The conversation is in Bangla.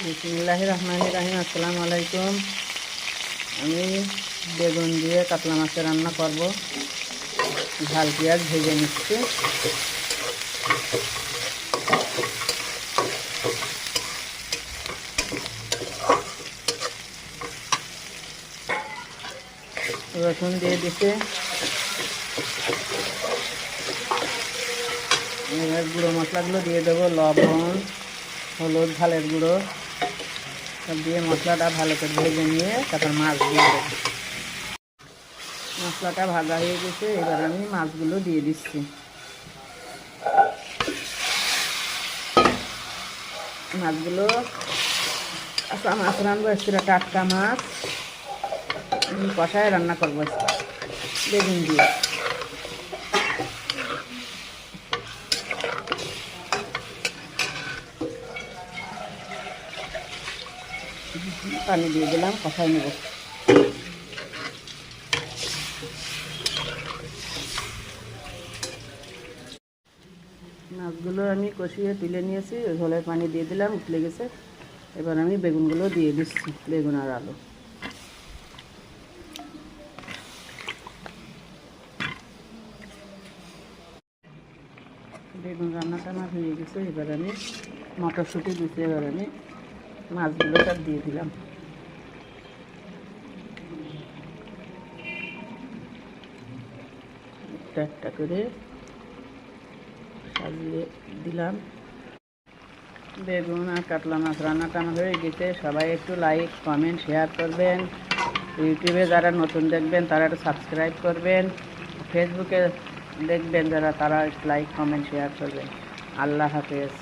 বিসমিল্লাহির রহমানির রহিম। আসসালামু আলাইকুম। আমি বেগুন দিয়ে কাতলা মাছের রান্না করব। ঝাল পেঁয়াজ ভেজে নিচ্ছি। রসুন দিয়ে দিতে, এবার গুঁড়ো মশলাগুলো দিয়ে দেবো। লবণ, হলুদ, ঝালের গুঁড়ো সব দিয়ে মশলাটা ভালো করে ভেজে নিয়ে তারপর মাছ দিয়ে দেবো। মশলাটা ভাজা হয়ে গেছে, এবার আমি মাছগুলো দিয়ে দিচ্ছি। মাছগুলো মাছ রান্নাবো, এক্সট্রা টাটকা মাছ কষায় রান্না করবো বেগুন দিয়ে। পানি দিয়ে দিলাম, কষাই নেব। মাছগুলো আমি কষিয়ে তুলে নিয়েছি, ঝোলের পানি দিয়ে দিলাম, উঠলে গেছে। এবার আমি বেগুনগুলো দিয়ে দিচ্ছি, বেগুন আর আলু। বেগুন রান্নাটা আমার হয়ে গেছে, এবার আমি মটরশুঁটি দিচ্ছি। এবার আমি মাছগুলো সব দিয়ে দিলাম, একটা একটা করে সাজিয়ে দিলাম। বেগুন আর কাতলা মাছ রান্নাটা আমার হয়ে গেছে। সবাই একটু লাইক, কমেন্ট, শেয়ার করবেন। ইউটিউবে যারা নতুন দেখবেন তারা একটু সাবস্ক্রাইব করবেন। ফেসবুকে দেখবেন যারা, তারা লাইক, কমেন্ট, শেয়ার করবেন। আল্লাহ হাফেজ।